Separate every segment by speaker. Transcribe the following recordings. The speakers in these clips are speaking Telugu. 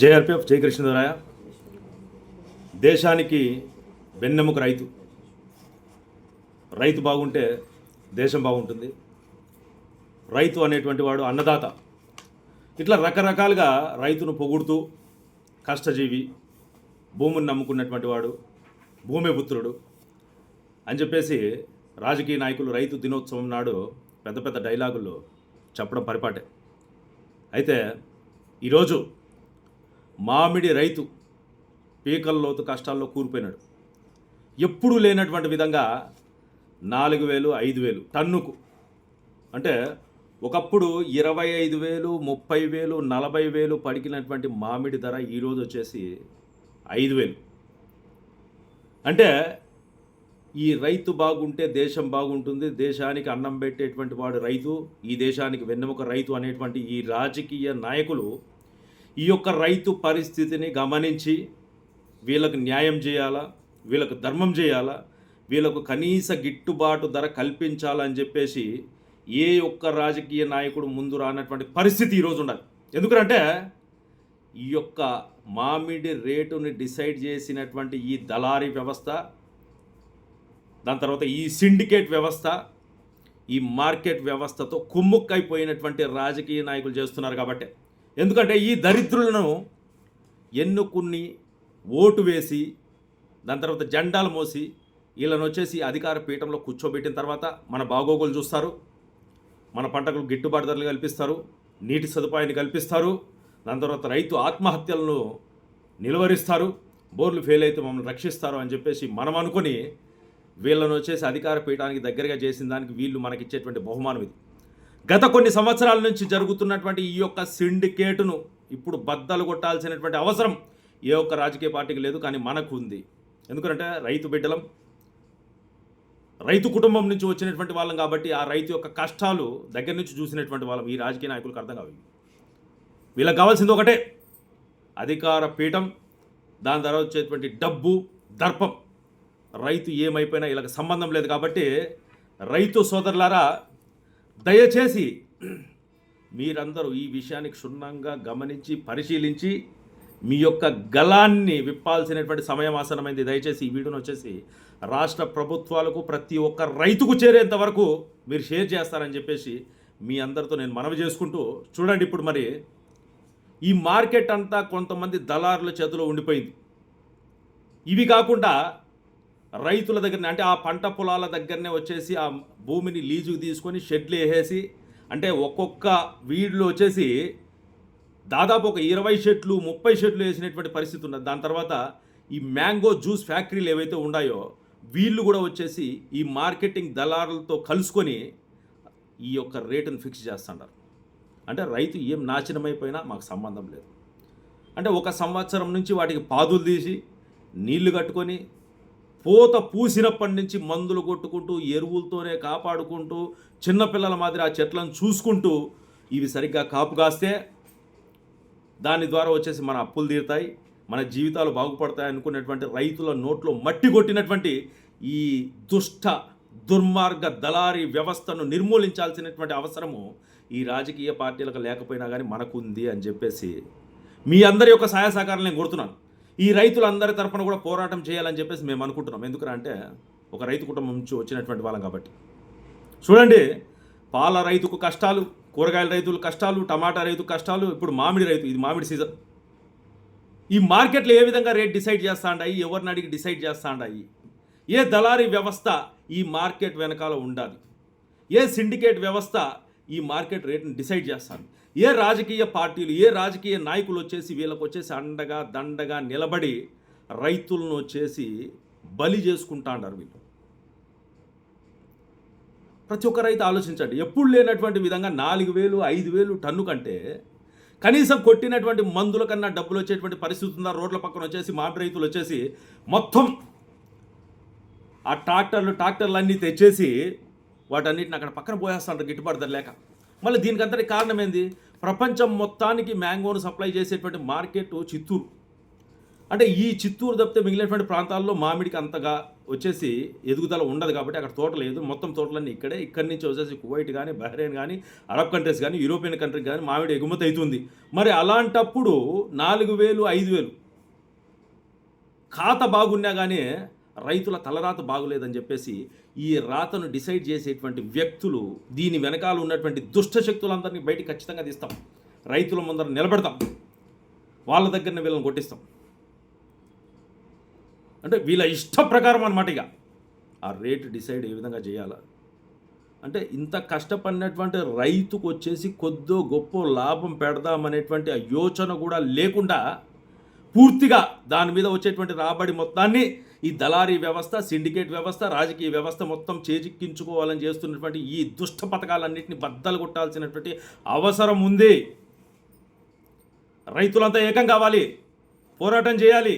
Speaker 1: జేఆర్పీఎఫ్ జై కృష్ణదేవరాయ. దేశానికి వెన్నెముక రైతు. రైతు బాగుంటే దేశం బాగుంటుంది. రైతు అనేటువంటి వాడు అన్నదాత. ఇట్లా రకరకాలుగా రైతును పొగుడుతూ కష్టజీవి, భూమిని నమ్ముకున్నటువంటి వాడు, భూమిపుత్రుడు అని చెప్పేసి రాజకీయ నాయకులు రైతు దినోత్సవం నాడు పెద్ద పెద్ద డైలాగులు చెప్పడం పరిపాటే. అయితే ఈరోజు మామిడి రైతు పీకల్లోతు కష్టాల్లో కూలిపోయినాడు. ఎప్పుడూ లేనటువంటి విధంగా 4,000, 5,000 టన్నుకు. అంటే ఒకప్పుడు 25,000, 30,000, 40,000 పడికినటువంటి మామిడి ధర ఈరోజు వచ్చేసి 5,000. అంటే ఈ రైతు బాగుంటే దేశం బాగుంటుంది, దేశానికి అన్నం పెట్టేటువంటి వాడు రైతు, ఈ దేశానికి వెన్నెముక రైతు అనేటువంటి ఈ రాజకీయ నాయకులు ఈ యొక్క రైతు పరిస్థితిని గమనించి వీళ్ళకు న్యాయం చేయాలా, వీళ్ళకు ధర్మం చేయాలా, వీళ్ళకు కనీస గిట్టుబాటు ధర కల్పించాలని చెప్పేసి ఏ ఒక్క రాజకీయ నాయకుడు ముందు రానటువంటి పరిస్థితి ఈరోజు ఉండాలి. ఎందుకంటే ఈ యొక్క మామిడి రేటుని డిసైడ్ చేసినటువంటి ఈ దళారీ వ్యవస్థ, దాని తర్వాత ఈ సిండికేట్ వ్యవస్థ, ఈ మార్కెట్ వ్యవస్థతో కుమ్ముక్కైపోయినటువంటి రాజకీయ నాయకులు చేస్తున్నారు. కాబట్టి ఎందుకంటే ఈ దరిద్రులను ఎన్నుకుని ఓటు వేసి దాని తర్వాత జెండాలు మోసి వీళ్ళని వచ్చేసి అధికార పీఠంలో కూర్చోబెట్టిన తర్వాత మన బాగోగులు చూస్తారు, మన పంటలకు గిట్టుబాటు ధరలు కల్పిస్తారు, నీటి సదుపాయాన్ని కల్పిస్తారు, దాని తర్వాత రైతు ఆత్మహత్యలను నిలువరిస్తారు, బోర్లు ఫెయిల్ అయితే మమ్మల్ని రక్షిస్తారు అని చెప్పేసి మనం అనుకొని వీళ్ళను వచ్చేసి అధికార పీఠానికి దగ్గరగా చేసిన దానికి వీళ్ళు మనకిచ్చేటువంటి బహుమానం ఇది. గత కొన్ని సంవత్సరాల నుంచి జరుగుతున్నటువంటి ఈ యొక్క సిండికేటును ఇప్పుడు బద్దలు కొట్టాల్సినటువంటి అవసరం ఏ ఒక్క రాజకీయ పార్టీకి లేదు, కానీ మనకు ఉంది. ఎందుకంటే రైతు బిడ్డలం, రైతు కుటుంబం నుంచి వచ్చినటువంటి వాళ్ళం కాబట్టి ఆ రైతు యొక్క కష్టాలు దగ్గర నుంచి చూసినటువంటి వాళ్ళం. ఈ రాజకీయ నాయకులకు అర్థం కావాలి. వీళ్ళకి కావాల్సింది ఒకటే, అధికార పీఠం, దాని తర్వాత వచ్చేటువంటి డబ్బు, దర్పం. రైతు ఏమైపోయినా వీళ్ళకి సంబంధం లేదు. కాబట్టి రైతు సోదరులారా, దయచేసి మీరందరూ ఈ విషయాన్ని క్షుణ్ణంగా గమనించి పరిశీలించి మీ యొక్క గలాన్ని విప్పాల్సినటువంటి సమయం ఆసనమైంది. దయచేసి ఈ వీడియోను వచ్చేసి రాష్ట్ర ప్రభుత్వాలకు, ప్రతి ఒక్క రైతుకు చేరేంత వరకు మీరు షేర్ చేస్తారని చెప్పేసి మీ అందరితో నేను మనవి చేసుకుంటూ, చూడండి ఇప్పుడు మరి ఈ మార్కెట్ అంతా కొంతమంది దళారుల చేతిలో ఉండిపోయింది. ఇవి కాకుండా రైతుల దగ్గరనే, అంటే ఆ పంట పొలాల దగ్గరనే వచ్చేసి ఆ భూమిని లీజుకు తీసుకొని షెడ్లు వేసేసి, అంటే ఒక్కొక్క వీడిలో వచ్చేసి దాదాపు ఒక 20 షెట్లు 30 షెట్లు వేసినటువంటి పరిస్థితి ఉన్నది. దాని తర్వాత ఈ మ్యాంగో జ్యూస్ ఫ్యాక్టరీలు ఏవైతే ఉన్నాయో వీళ్ళు కూడా వచ్చేసి ఈ మార్కెటింగ్ దళారులతో కలుసుకొని ఈ యొక్క రేటును ఫిక్స్ చేస్తున్నారు. అంటే రైతు ఏం నాశనమైపోయినా మాకు సంబంధం లేదు. అంటే ఒక సంవత్సరం నుంచి వాటికి పాదులు తీసి నీళ్లు కట్టుకొని పూత పూసినప్పటి నుంచి మందులు కొట్టుకుంటూ ఎరువులతోనే కాపాడుకుంటూ చిన్నపిల్లల మాదిరి ఆ చెట్లను చూసుకుంటూ ఇవి సరిగ్గా కాపు కాస్తే దాని ద్వారా వచ్చేసి మన అప్పులు తీరుతాయి, మన జీవితాలు బాగుపడతాయి అనుకునేటువంటి రైతుల నోట్లో మట్టి కొట్టినటువంటి ఈ దుష్ట దుర్మార్గ దళారీ వ్యవస్థను నిర్మూలించాల్సినటువంటి అవసరము ఈ రాజకీయ పార్టీలకు లేకపోయినా కానీ మనకు ఉంది అని చెప్పేసి మీ అందరి యొక్క సహాయ సహకారాలు నేను కోరుతున్నాను. ఈ రైతులందరి తరపున కూడా పోరాటం చేయాలని చెప్పేసి మేము అనుకుంటున్నాం. ఎందుకంటే ఒక రైతు కుటుంబం నుంచి వచ్చినటువంటి వాళ్ళం కాబట్టి. చూడండి, పాల రైతుకు కష్టాలు, కూరగాయల రైతుల కష్టాలు, టమాటా రైతు కష్టాలు, ఇప్పుడు మామిడి రైతు, ఇది మామిడి సీజన్. ఈ మార్కెట్లో ఏ విధంగా రేట్ డిసైడ్ చేస్తా ఉండాయి, ఎవరిని అడిగి డిసైడ్ చేస్తా ఉండాయి, ఏ దళారీ వ్యవస్థ ఈ మార్కెట్ వెనకాల ఉండాలి, ఏ సిండికేట్ వ్యవస్థ ఈ మార్కెట్ రేట్ని డిసైడ్ చేస్తాను, ఏ రాజకీయ పార్టీలు, ఏ రాజకీయ నాయకులు వచ్చేసి వీళ్ళకు వచ్చేసి అండగా దండగా నిలబడి రైతులను వచ్చేసి బలి చేసుకుంటా ఉంటారు. వీళ్ళు ప్రతి ఒక్క రైతు ఆలోచించండి. ఎప్పుడు లేనటువంటి విధంగా 4,000, 5,000 టన్ను కంటే కనీసం కొట్టినటువంటి మందుల కన్నా డబ్బులు వచ్చేటువంటి పరిస్థితి ఉందా? రోడ్ల పక్కన వచ్చేసి మామిడి రైతులు వచ్చేసి మొత్తం ఆ ట్రాక్టర్లు అన్నీ తెచ్చేసి వాటన్నిటిని అక్కడ పక్కన పోయేస్తాంటారు గిట్టుబాటు ధర లేక. మళ్ళీ దీనికంతటి కారణం ఏంది? ప్రపంచం మొత్తానికి మ్యాంగోను సప్లై చేసేటువంటి మార్కెట్ చిత్తూరు. అంటే ఈ చిత్తూరు తప్పితే మిగిలినటువంటి ప్రాంతాల్లో మామిడికి అంతగా వచ్చేసి ఎదుగుదల ఉండదు కాబట్టి అక్కడ తోట లేదు. మొత్తం తోటలన్నీ ఇక్కడి నుంచి వచ్చేసి కువైట్ కానీ, బహ్రెయిన్ కానీ, అరబ్ కంట్రీస్ కానీ, యూరోపియన్ కంట్రీస్ కానీ మామిడి ఎగుమతి అవుతుంది. మరి అలాంటప్పుడు 4000, 5000 ఖాతా బాగున్నా కానీ రైతుల తలరాత బాగులేదని చెప్పేసి ఈ రాతను డిసైడ్ చేసేటువంటి వ్యక్తులు, దీని వెనకాల ఉన్నటువంటి దుష్ట శక్తులందరినీ బయటికి ఖచ్చితంగా తీస్తాం. రైతుల ముందర నిలబెడతాం, వాళ్ళ దగ్గరనే వీళ్ళని కొట్టిస్తాం. అంటే వీళ్ళ ఇష్ట ప్రకారం అనమాట. ఇక ఆ రేటు డిసైడ్ ఏ విధంగా చేయాలా అంటే ఇంత కష్టపడినటువంటి రైతుకు వచ్చేసి కొద్దో గొప్ప లాభం పెడదామనేటువంటి ఆ యోచన కూడా లేకుండా పూర్తిగా దాని మీద వచ్చేటువంటి రాబడి మొత్తాన్ని ఈ దళారీ వ్యవస్థ, సిండికేట్ వ్యవస్థ, రాజకీయ వ్యవస్థ మొత్తం చేజిక్కించుకోవాలని చేస్తున్నటువంటి ఈ దుష్ట పథకాలన్నింటినీ బద్దలు కొట్టాల్సినటువంటి అవసరం ఉంది. రైతులంతా ఏకం కావాలి, పోరాటం చేయాలి.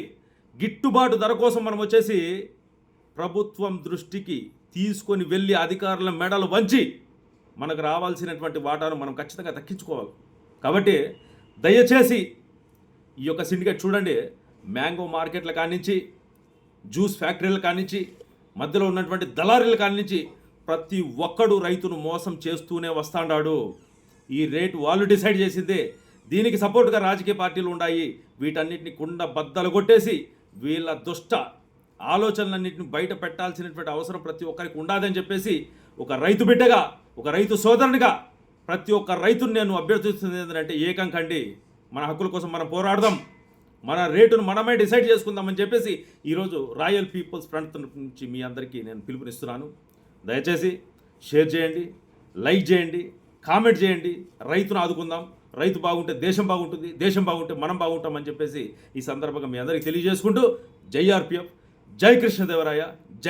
Speaker 1: గిట్టుబాటు ధర కోసం మనం వచ్చేసి ప్రభుత్వం దృష్టికి తీసుకొని వెళ్ళి అధికారుల మెడలు వంచి మనకు రావాల్సినటువంటి వాటాను మనం ఖచ్చితంగా దక్కించుకోవాలి. కాబట్టి దయచేసి ఈ యొక్క సిండికేట్ చూడండి, మ్యాంగో మార్కెట్ల కానించి, జ్యూస్ ఫ్యాక్టరీల కానించి, మధ్యలో ఉన్నటువంటి దళారీల కానించి ప్రతి ఒక్కడు రైతును మోసం చేస్తూనే వస్తాడాడు. ఈ రేటు వాళ్ళు డిసైడ్ చేసిందే. దీనికి సపోర్ట్గా రాజకీయ పార్టీలు ఉన్నాయి. వీటన్నిటిని కుండ బద్దలు కొట్టేసి వీళ్ళ దుష్ట ఆలోచనలన్నింటిని బయట పెట్టాల్సినటువంటి అవసరం ప్రతి ఒక్కరికి ఉండాలని చెప్పేసి ఒక రైతు బిడ్డగా, ఒక రైతు సోదరునిగా ప్రతి ఒక్క రైతుని నేను అభ్యర్థిస్తుంది ఏంటంటే ఏకం కండి, మన హక్కుల కోసం మనం పోరాడదాం, మన రేటును మనమే డిసైడ్ చేసుకుందామని చెప్పేసి ఈరోజు రాయల్ పీపుల్స్ ఫ్రంట్ నుంచి మీ అందరికీ నేను పిలుపునిస్తున్నాను. దయచేసి షేర్ చేయండి, లైక్ చేయండి, కామెంట్ చేయండి. రైతును ఆదుకుందాం. రైతు బాగుంటే దేశం బాగుంటుంది, దేశం బాగుంటే మనం బాగుంటామని చెప్పేసి ఈ సందర్భంగా మీ అందరికీ తెలియజేసుకుంటూ జై ఆర్పిఎఫ్, జై కృష్ణదేవరాయ, జై